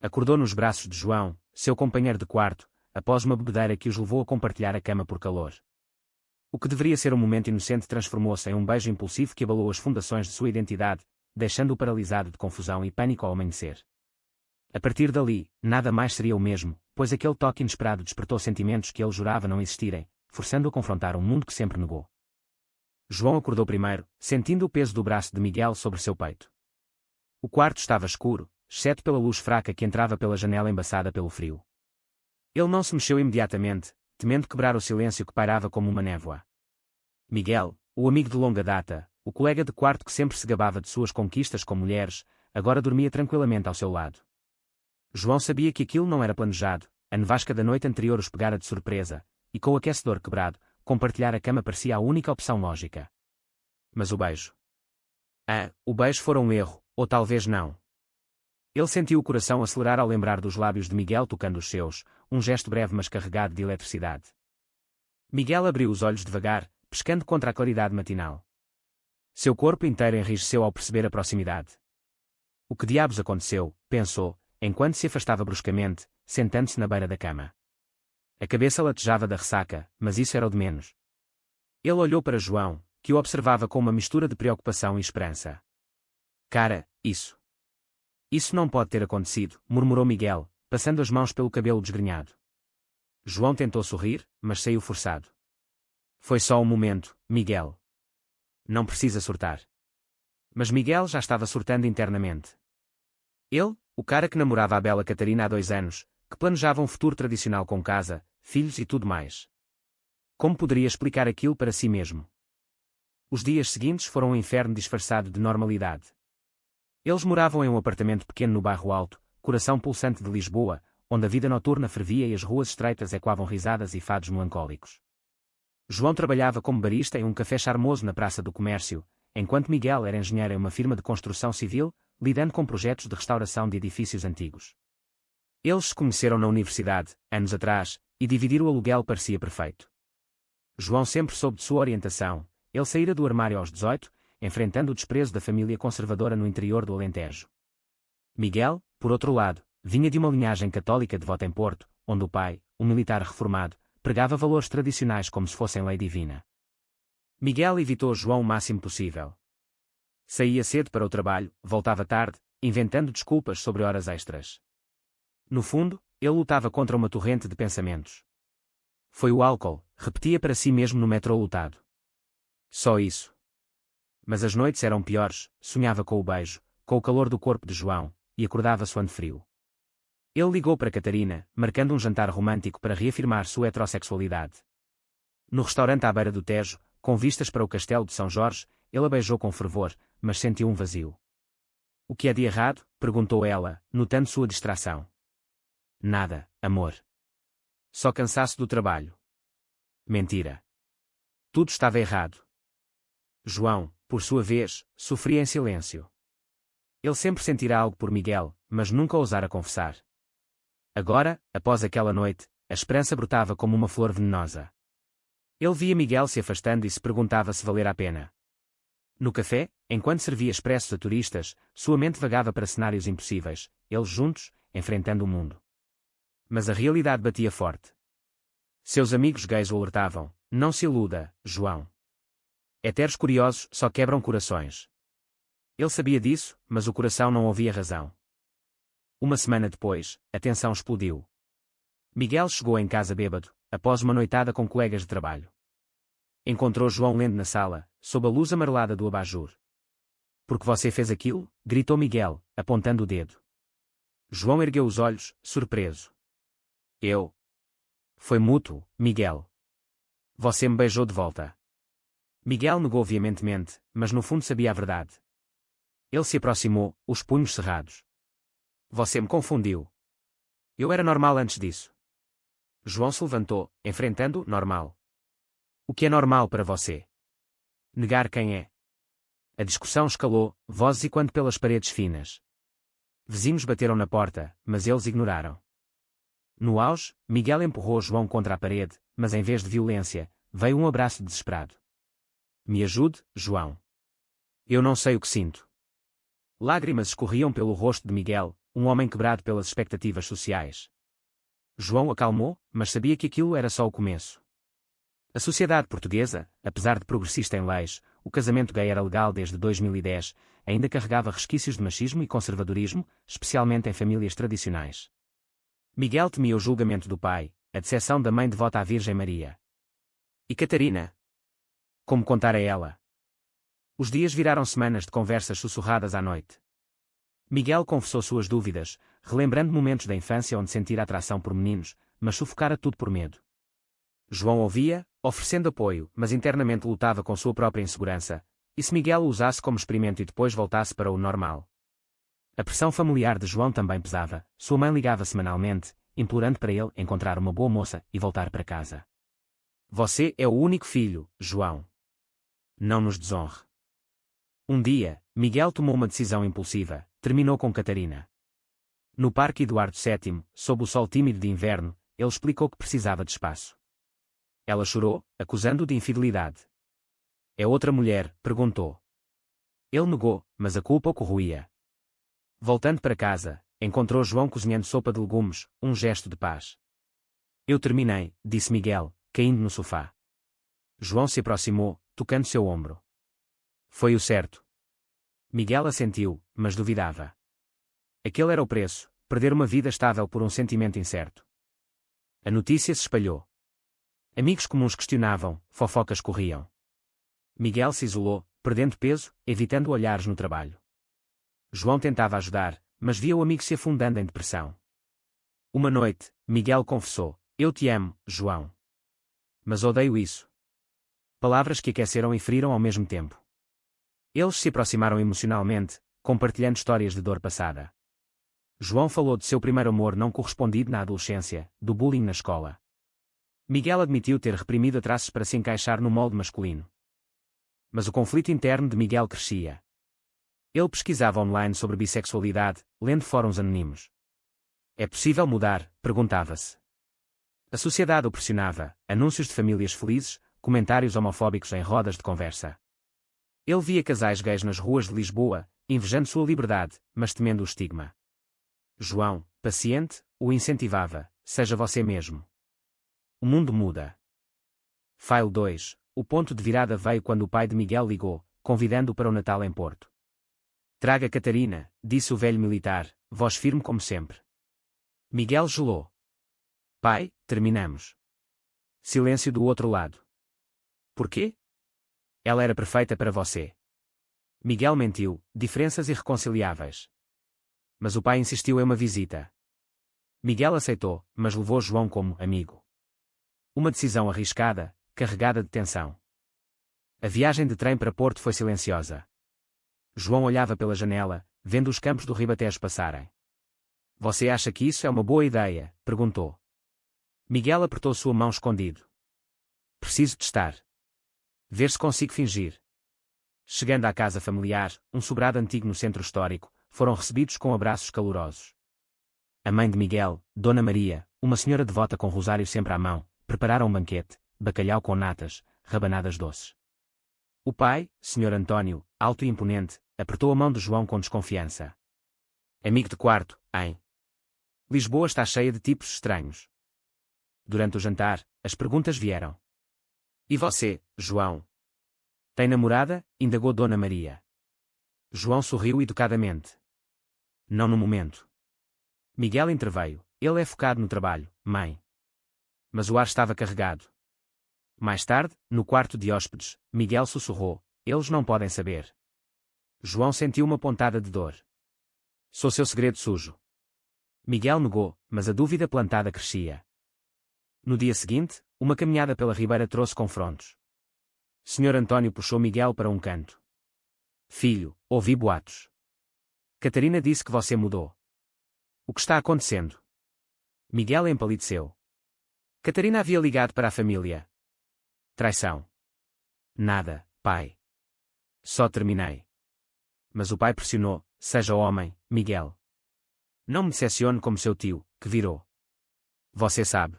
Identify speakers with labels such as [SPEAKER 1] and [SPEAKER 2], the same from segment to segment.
[SPEAKER 1] acordou nos braços de João, seu companheiro de quarto, após uma bebedeira que os levou a compartilhar a cama por calor. O que deveria ser um momento inocente transformou-se em um beijo impulsivo que abalou as fundações de sua identidade, deixando-o paralisado de confusão e pânico ao amanhecer. A partir dali, nada mais seria o mesmo, pois aquele toque inesperado despertou sentimentos que ele jurava não existirem, forçando-o a confrontar um mundo que sempre negou. João acordou primeiro, sentindo o peso do braço de Miguel sobre seu peito. O quarto estava escuro, exceto pela luz fraca que entrava pela janela embaçada pelo frio. Ele não se mexeu imediatamente, temendo quebrar o silêncio que pairava como uma névoa. Miguel, o amigo de longa data, o colega de quarto que sempre se gabava de suas conquistas com mulheres, agora dormia tranquilamente ao seu lado. João sabia que aquilo não era planejado, a nevasca da noite anterior os pegara de surpresa, e com o aquecedor quebrado, compartilhar a cama parecia a única opção lógica. Mas o beijo. O beijo fora um erro, ou talvez não. Ele sentiu o coração acelerar ao lembrar dos lábios de Miguel tocando os seus, um gesto breve mas carregado de eletricidade. Miguel abriu os olhos devagar, pescando contra a claridade matinal. Seu corpo inteiro enrijeceu ao perceber a proximidade. O que diabos aconteceu, pensou, enquanto se afastava bruscamente, sentando-se na beira da cama. A cabeça latejava da ressaca, mas isso era o de menos. Ele olhou para João, que o observava com uma mistura de preocupação e esperança. Cara, isso não pode ter acontecido, murmurou Miguel, passando as mãos pelo cabelo desgrenhado. João tentou sorrir, mas saiu forçado. Foi só um momento, Miguel. Não precisa surtar. Mas Miguel já estava surtando internamente. Ele, o cara que namorava a bela Catarina há 2 anos, que planejava um futuro tradicional com casa, filhos e tudo mais. Como poderia explicar aquilo para si mesmo? Os dias seguintes foram um inferno disfarçado de normalidade. Eles moravam em um apartamento pequeno no bairro Alto, coração pulsante de Lisboa, onde a vida noturna fervia e as ruas estreitas ecoavam risadas e fados melancólicos. João trabalhava como barista em um café charmoso na Praça do Comércio, enquanto Miguel era engenheiro em uma firma de construção civil, lidando com projetos de restauração de edifícios antigos. Eles se conheceram na universidade, anos atrás, e dividir o aluguel parecia perfeito. João sempre soube de sua orientação, ele saíra do armário aos 18, enfrentando o desprezo da família conservadora no interior do Alentejo. Miguel, por outro lado, vinha de uma linhagem católica devota em Porto, onde o pai, um militar reformado, pregava valores tradicionais como se fossem lei divina. Miguel evitou João o máximo possível. Saía cedo para o trabalho, voltava tarde, inventando desculpas sobre horas extras. No fundo, ele lutava contra uma torrente de pensamentos. Foi o álcool, repetia para si mesmo no metrô lotado. Só isso. Mas as noites eram piores, sonhava com o beijo, com o calor do corpo de João, e acordava suando frio. Ele ligou para Catarina, marcando um jantar romântico para reafirmar sua heterossexualidade. No restaurante à beira do Tejo, com vistas para o castelo de São Jorge, ele a beijou com fervor, mas sentiu um vazio. O que é de errado? Perguntou ela, notando sua distração. Nada, amor. Só cansaço do trabalho. Mentira. Tudo estava errado. João, por sua vez, sofria em silêncio. Ele sempre sentirá algo por Miguel, mas nunca ousara confessar. Agora, após aquela noite, a esperança brotava como uma flor venenosa. Ele via Miguel se afastando e se perguntava se valera a pena. No café, enquanto servia expressos a turistas, sua mente vagava para cenários impossíveis, eles juntos, enfrentando o mundo. Mas a realidade batia forte. Seus amigos gays o alertavam: não se iluda, João. Heteros curiosos só quebram corações. Ele sabia disso, mas o coração não ouvia razão. Uma semana depois, a tensão explodiu. Miguel chegou em casa bêbado, após uma noitada com colegas de trabalho. Encontrou João lendo na sala, sob a luz amarelada do abajur. Por que você fez aquilo? Gritou Miguel, apontando o dedo. João ergueu os olhos, surpreso. Eu. Foi mútuo, Miguel. Você me beijou de volta. Miguel negou veementemente, mas no fundo sabia a verdade. Ele se aproximou, os punhos cerrados. Você me confundiu. Eu era normal antes disso. João se levantou, enfrentando, normal. O que é normal para você? Negar quem é. A discussão escalou, vozes ecoando pelas paredes finas. Vizinhos bateram na porta, mas eles ignoraram. No auge, Miguel empurrou João contra a parede, mas em vez de violência, veio um abraço desesperado. Me ajude, João. Eu não sei o que sinto. Lágrimas escorriam pelo rosto de Miguel, um homem quebrado pelas expectativas sociais. João acalmou, mas sabia que aquilo era só o começo. A sociedade portuguesa, apesar de progressista em leis, o casamento gay era legal desde 2010, ainda carregava resquícios de machismo e conservadorismo, especialmente em famílias tradicionais. Miguel temia o julgamento do pai, a decepção da mãe devota à Virgem Maria. E Catarina? Como contar a ela? Os dias viraram semanas de conversas sussurradas à noite. Miguel confessou suas dúvidas, relembrando momentos da infância onde sentira atração por meninos, mas sufocara tudo por medo. João ouvia, oferecendo apoio, mas internamente lutava com sua própria insegurança. E se Miguel o usasse como experimento e depois voltasse para o normal? A pressão familiar de João também pesava. Sua mãe ligava semanalmente, implorando para ele encontrar uma boa moça e voltar para casa. Você é o único filho, João. Não nos desonre. Um dia, Miguel tomou uma decisão impulsiva, terminou com Catarina. No Parque Eduardo VII, sob o sol tímido de inverno, ele explicou que precisava de espaço. Ela chorou, acusando-o de infidelidade. É outra mulher? Perguntou. Ele negou, mas a culpa o corroía. Voltando para casa, encontrou João cozinhando sopa de legumes, um gesto de paz. Eu terminei, disse Miguel, caindo no sofá. João se aproximou, tocando seu ombro. Foi o certo. Miguel assentiu, mas duvidava. Aquele era o preço, perder uma vida estável por um sentimento incerto. A notícia se espalhou. Amigos comuns questionavam, fofocas corriam. Miguel se isolou, perdendo peso, evitando olhares no trabalho. João tentava ajudar, mas via o amigo se afundando em depressão. Uma noite, Miguel confessou, eu te amo, João. Mas odeio isso. Palavras que aqueceram e feriram ao mesmo tempo. Eles se aproximaram emocionalmente, compartilhando histórias de dor passada. João falou de seu primeiro amor não correspondido na adolescência, do bullying na escola. Miguel admitiu ter reprimido traços para se encaixar no molde masculino. Mas o conflito interno de Miguel crescia. Ele pesquisava online sobre bissexualidade, lendo fóruns anónimos. É possível mudar? Perguntava-se. A sociedade o pressionava, anúncios de famílias felizes, comentários homofóbicos em rodas de conversa. Ele via casais gays nas ruas de Lisboa, invejando sua liberdade, mas temendo o estigma. João, paciente, o incentivava, seja você mesmo. O mundo muda. File 2. O ponto de virada veio quando o pai de Miguel ligou, convidando-o para o Natal em Porto. Traga Catarina, disse o velho militar, voz firme como sempre. Miguel gelou. Pai, terminamos. Silêncio do outro lado. Por quê? Ela era perfeita para você. Miguel mentiu, diferenças irreconciliáveis. Mas o pai insistiu em uma visita. Miguel aceitou, mas levou João como amigo. Uma decisão arriscada, carregada de tensão. A viagem de trem para Porto foi silenciosa. João olhava pela janela, vendo os campos do Ribatejo passarem. Você acha que isso é uma boa ideia? Perguntou. Miguel apertou sua mão escondido. Preciso testar. Ver se consigo fingir. Chegando à casa familiar, um sobrado antigo no centro histórico, foram recebidos com abraços calorosos. A mãe de Miguel, Dona Maria, uma senhora devota com rosário sempre à mão, prepararam um banquete, bacalhau com natas, rabanadas doces. O pai, Sr. António, alto e imponente, apertou a mão de João com desconfiança. Amigo de quarto, hein? Lisboa está cheia de tipos estranhos. Durante o jantar, as perguntas vieram. E você, João? Tem namorada? Indagou Dona Maria. João sorriu educadamente. Não no momento. Miguel interveio. Ele é focado no trabalho, mãe. Mas o ar estava carregado. Mais tarde, no quarto de hóspedes, Miguel sussurrou. Eles não podem saber. João sentiu uma pontada de dor. Sou seu segredo sujo. Miguel negou, mas a dúvida plantada crescia. No dia seguinte, uma caminhada pela ribeira trouxe confrontos. Sr. António puxou Miguel para um canto. Filho, ouvi boatos. Catarina disse que você mudou. O que está acontecendo? Miguel empalideceu. Catarina havia ligado para a família. Traição. Nada, pai. Só terminei. Mas o pai pressionou, seja homem, Miguel. Não me decepcione como seu tio, que virou. Você sabe.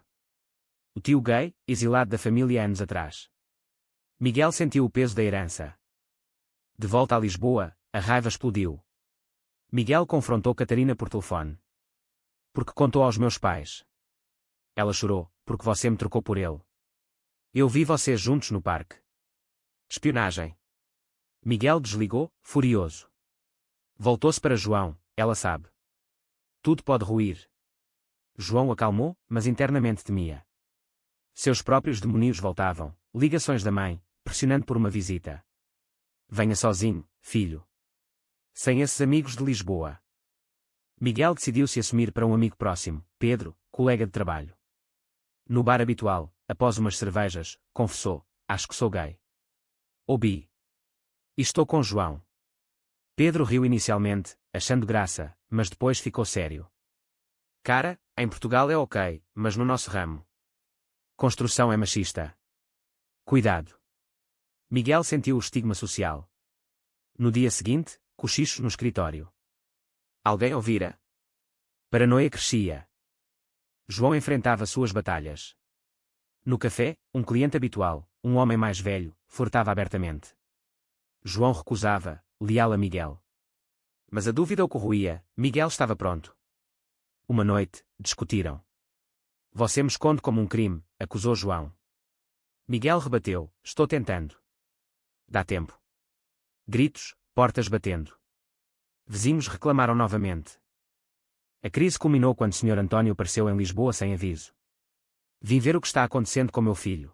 [SPEAKER 1] O tio gay, exilado da família anos atrás. Miguel sentiu o peso da herança. De volta a Lisboa, a raiva explodiu. Miguel confrontou Catarina por telefone. Porque contou aos meus pais. Ela chorou, porque você me trocou por ele. Eu vi vocês juntos no parque. Espionagem. Miguel desligou, furioso. Voltou-se para João, ela sabe. Tudo pode ruir. João acalmou, mas internamente temia. Seus próprios demónios voltavam, ligações da mãe, pressionando por uma visita. Venha sozinho, filho. Sem esses amigos de Lisboa. Miguel decidiu-se assumir para um amigo próximo, Pedro, colega de trabalho. No bar habitual, após umas cervejas, confessou: acho que sou gay. Ou bi. E estou com João. Pedro riu inicialmente, achando graça, mas depois ficou sério. Cara, em Portugal é ok, mas no nosso ramo. Construção é machista. Cuidado. Miguel sentiu o estigma social. No dia seguinte, cochichos no escritório. Alguém ouvira. Paranoia crescia. João enfrentava suas batalhas. No café, um cliente habitual, um homem mais velho, furtava abertamente. João recusava, leal a Miguel. Mas a dúvida o corroía, Miguel estava pronto. Uma noite, discutiram. Você me esconde como um crime, acusou João. Miguel rebateu: estou tentando. Dá tempo. Gritos, portas batendo. Vizinhos reclamaram novamente. A crise culminou quando o Sr. António apareceu em Lisboa sem aviso. Vim ver o que está acontecendo com meu filho.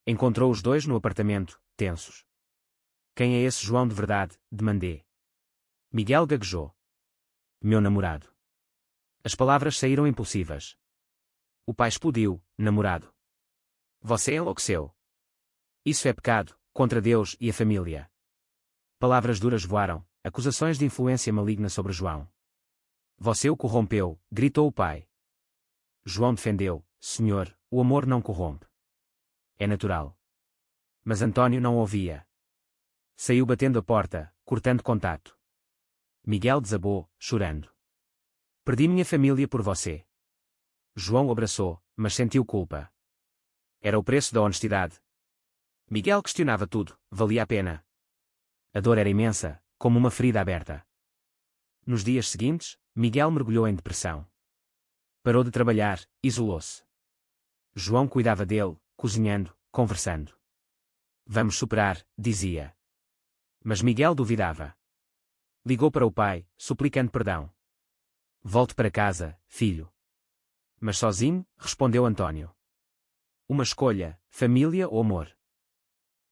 [SPEAKER 1] Encontrou os dois no apartamento, tensos. Quem é esse João de verdade? Demandei. Miguel gaguejou. Meu namorado. As palavras saíram impulsivas. O pai explodiu: namorado. Você enlouqueceu. Isso é pecado, contra Deus e a família. Palavras duras voaram, acusações de influência maligna sobre João. Você o corrompeu, gritou o pai. João defendeu: Senhor, o amor não corrompe. É natural. Mas António não ouvia. Saiu batendo a porta, cortando contato. Miguel desabou, chorando. Perdi minha família por você. João o abraçou, mas sentiu culpa. Era o preço da honestidade. Miguel questionava tudo: valia a pena? A dor era imensa, como uma ferida aberta. Nos dias seguintes, Miguel mergulhou em depressão. Parou de trabalhar, isolou-se. João cuidava dele, cozinhando, conversando. Vamos superar, dizia. Mas Miguel duvidava. Ligou para o pai, suplicando perdão. Volte para casa, filho. Mas sozinho, respondeu António. Uma escolha, família ou amor?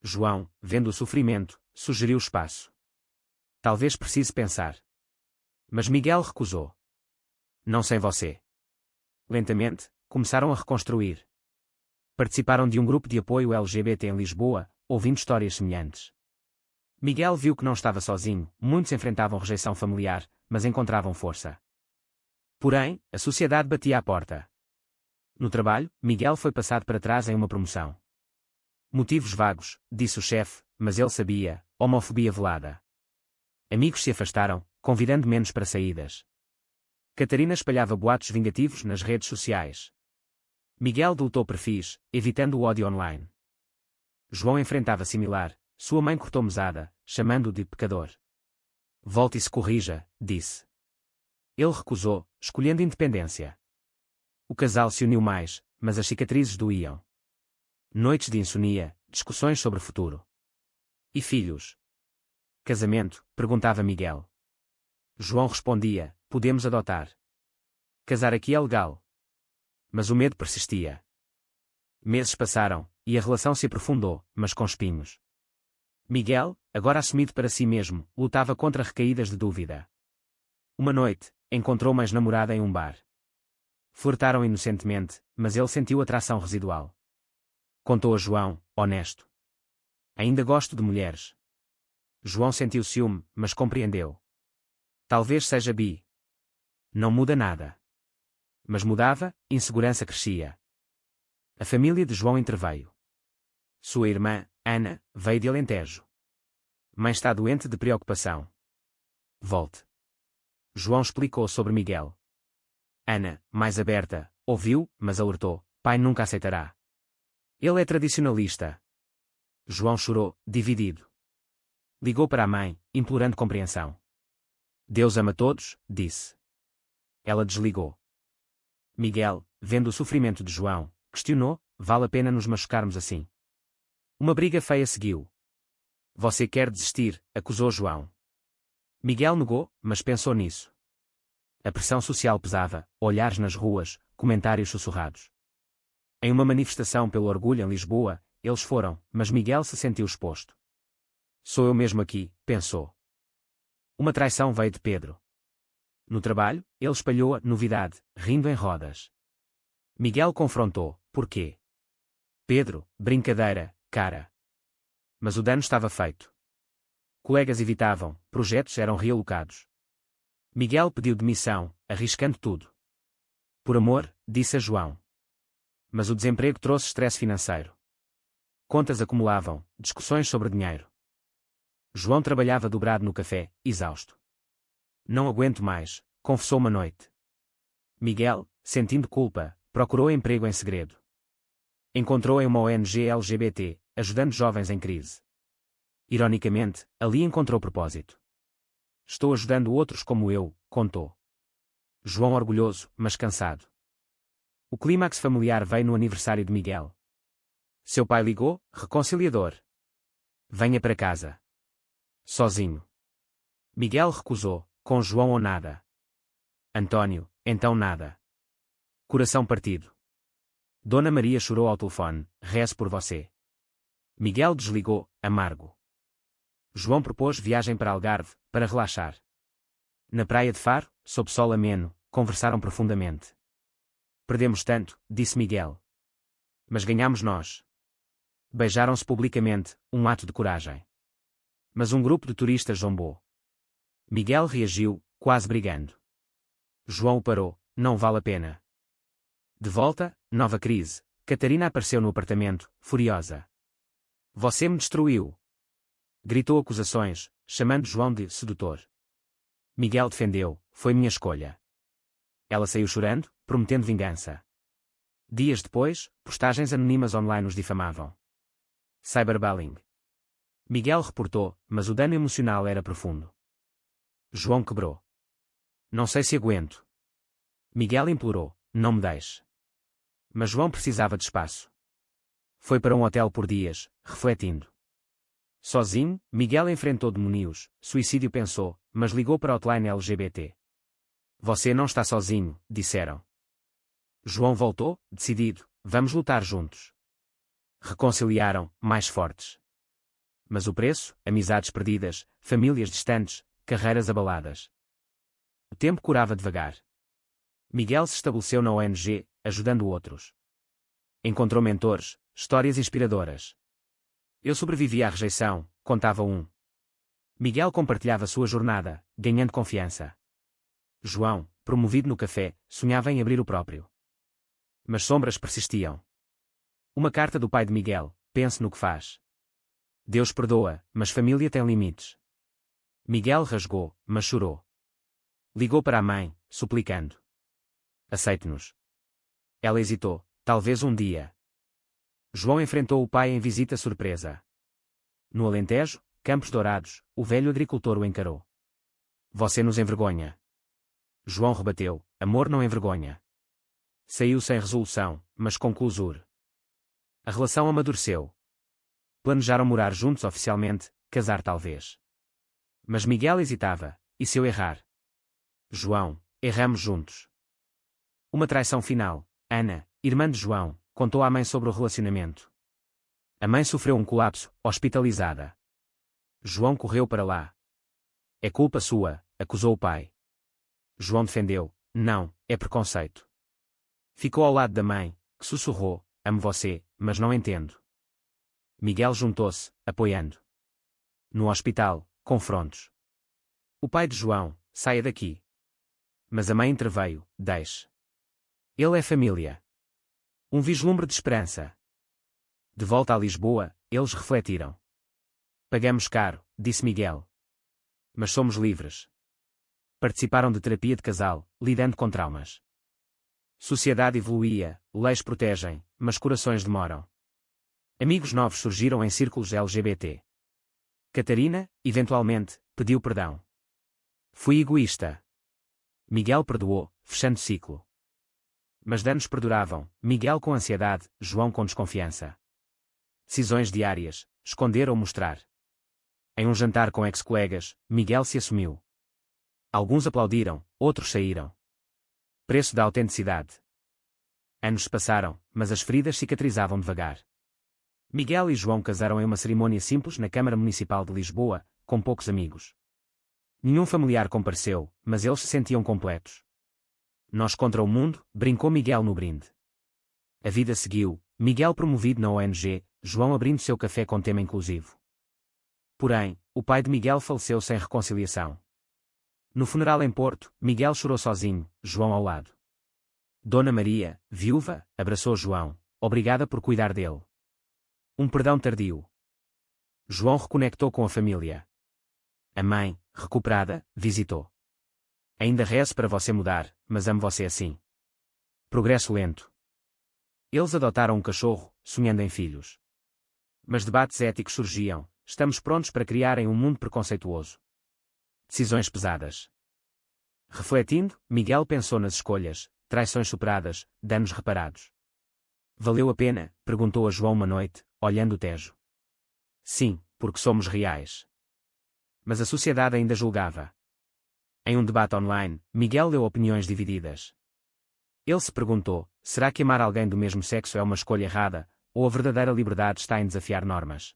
[SPEAKER 1] João, vendo o sofrimento, sugeriu espaço. Talvez precise pensar. Mas Miguel recusou. Não sem você. Lentamente, começaram a reconstruir. Participaram de um grupo de apoio LGBT em Lisboa, ouvindo histórias semelhantes. Miguel viu que não estava sozinho, muitos enfrentavam rejeição familiar, mas encontravam força. Porém, a sociedade batia à porta. No trabalho, Miguel foi passado para trás em uma promoção. Motivos vagos, disse o chefe, mas ele sabia: homofobia velada. Amigos se afastaram, convidando menos para saídas. Catarina espalhava boatos vingativos nas redes sociais. Miguel deletou perfis, evitando o ódio online. João enfrentava similar: sua mãe cortou mesada, chamando-o de pecador. Volte e se corrija, disse. Ele recusou, escolhendo independência. O casal se uniu mais, mas as cicatrizes doíam. Noites de insônia, discussões sobre o futuro. E filhos? Casamento? Perguntava Miguel. João respondia: podemos adotar. Casar aqui é legal. Mas o medo persistia. Meses passaram, e a relação se aprofundou, mas com espinhos. Miguel, agora assumido para si mesmo, lutava contra recaídas de dúvida. Uma noite, encontrou uma ex-namorada em um bar. Flertaram inocentemente, mas ele sentiu atração residual. Contou a João, honesto. Ainda gosto de mulheres. João sentiu ciúme, mas compreendeu. Talvez seja bi. Não muda nada. Mas mudava, insegurança crescia. A família de João interveio. Sua irmã, Ana, veio de Alentejo. Mãe está doente de preocupação. Volte. João explicou sobre Miguel. Ana, mais aberta, ouviu, mas alertou: pai nunca aceitará. Ele é tradicionalista. João chorou, dividido. Ligou para a mãe, implorando compreensão. Deus ama todos, disse. Ela desligou. Miguel, vendo o sofrimento de João, questionou: vale a pena nos machucarmos assim? Uma briga feia seguiu. Você quer desistir, acusou João. Miguel negou, mas pensou nisso. A pressão social pesava, olhares nas ruas, comentários sussurrados. Em uma manifestação pelo orgulho em Lisboa, eles foram, mas Miguel se sentiu exposto. Sou eu mesmo aqui, pensou. Uma traição veio de Pedro. No trabalho, ele espalhou a novidade, rindo em rodas. Miguel confrontou: porquê? Pedro: brincadeira, cara. Mas o dano estava feito. Colegas evitavam, projetos eram realocados. Miguel pediu demissão, arriscando tudo. Por amor, disse a João. Mas o desemprego trouxe estresse financeiro. Contas acumulavam, discussões sobre dinheiro. João trabalhava dobrado no café, exausto. Não aguento mais, confessou uma noite. Miguel, sentindo culpa, procurou emprego em segredo. Encontrou em uma ONG LGBT, ajudando jovens em crise. Ironicamente, ali encontrou propósito. Estou ajudando outros como eu, contou. João orgulhoso, mas cansado. O clímax familiar veio no aniversário de Miguel. Seu pai ligou, reconciliador. Venha para casa. Sozinho. Miguel recusou, com João ou nada. Antônio, então nada. Coração partido. Dona Maria chorou ao telefone: rezo por você. Miguel desligou, amargo. João propôs viagem para Algarve, para relaxar. Na praia de Faro, sob sol ameno, conversaram profundamente. Perdemos tanto, disse Miguel. Mas ganhamos nós. Beijaram-se publicamente, um ato de coragem. Mas um grupo de turistas zombou. Miguel reagiu, quase brigando. João o parou: não vale a pena. De volta, nova crise. Catarina apareceu no apartamento, furiosa. Você me destruiu. Gritou acusações, chamando João de sedutor. Miguel defendeu: foi minha escolha. Ela saiu chorando, prometendo vingança. Dias depois, postagens anônimas online os difamavam. Cyberbullying. Miguel reportou, mas o dano emocional era profundo. João quebrou. Não sei se aguento. Miguel implorou: não me deixe. Mas João precisava de espaço. Foi para um hotel por dias, refletindo. Sozinho, Miguel enfrentou demónios, suicídio pensou, mas ligou para a hotline LGBT. Você não está sozinho, disseram. João voltou, decidido: vamos lutar juntos. Reconciliaram, mais fortes. Mas o preço: amizades perdidas, famílias distantes, carreiras abaladas. O tempo curava devagar. Miguel se estabeleceu na ONG, ajudando outros. Encontrou mentores, histórias inspiradoras. Eu sobrevivi à rejeição, contava um. Miguel compartilhava sua jornada, ganhando confiança. João, promovido no café, sonhava em abrir o próprio. Mas sombras persistiam. Uma carta do pai de Miguel: pense no que faz. Deus perdoa, mas família tem limites. Miguel rasgou, mas chorou. Ligou para a mãe, suplicando. Aceite-nos. Ela hesitou: talvez um dia. João enfrentou o pai em visita surpresa. No Alentejo, Campos Dourados, o velho agricultor o encarou. Você nos envergonha. João rebateu: amor não envergonha. Saiu sem resolução, mas com closure. A relação amadureceu. Planejaram morar juntos oficialmente, casar talvez. Mas Miguel hesitava: e se eu errar? João: erramos juntos. Uma traição final. Ana, irmã de João, contou à mãe sobre o relacionamento. A mãe sofreu um colapso, hospitalizada. João correu para lá. É culpa sua, acusou o pai. João defendeu: não, é preconceito. Ficou ao lado da mãe, que sussurrou: amo você, mas não entendo. Miguel juntou-se, apoiando. No hospital, confrontos. O pai de João: saia daqui. Mas a mãe interveio: deixe. Ele é família. Um vislumbre de esperança. De volta a Lisboa, eles refletiram. Pagamos caro, disse Miguel. Mas somos livres. Participaram de terapia de casal, lidando com traumas. Sociedade evoluía, leis protegem, mas corações demoram. Amigos novos surgiram em círculos LGBT. Catarina, eventualmente, pediu perdão. Fui egoísta. Miguel perdoou, fechando ciclo. Mas danos perduravam, Miguel com ansiedade, João com desconfiança. Decisões diárias, esconder ou mostrar. Em um jantar com ex-colegas, Miguel se assumiu. Alguns aplaudiram, outros saíram. Preço da autenticidade. Anos se passaram, mas as feridas cicatrizavam devagar. Miguel e João casaram em uma cerimônia simples na Câmara Municipal de Lisboa, com poucos amigos. Nenhum familiar compareceu, mas eles se sentiam completos. Nós contra o mundo, brincou Miguel no brinde. A vida seguiu, Miguel promovido na ONG, João abrindo seu café com tema inclusivo. Porém, o pai de Miguel faleceu sem reconciliação. No funeral em Porto, Miguel chorou sozinho, João ao lado. Dona Maria, viúva, abraçou João, obrigada por cuidar dele. Um perdão tardio. João reconectou com a família. A mãe, recuperada, visitou. Ainda rezo para você mudar, mas amo você assim. Progresso lento. Eles adotaram um cachorro, sonhando em filhos. Mas debates éticos surgiam, estamos prontos para criarem um mundo preconceituoso. Decisões pesadas. Refletindo, Miguel pensou nas escolhas, traições superadas, danos reparados. Valeu a pena? Perguntou a João uma noite, olhando o Tejo. Sim, porque somos reais. Mas a sociedade ainda julgava. Em um debate online, Miguel leu opiniões divididas. Ele se perguntou, será que amar alguém do mesmo sexo é uma escolha errada, ou a verdadeira liberdade está em desafiar normas?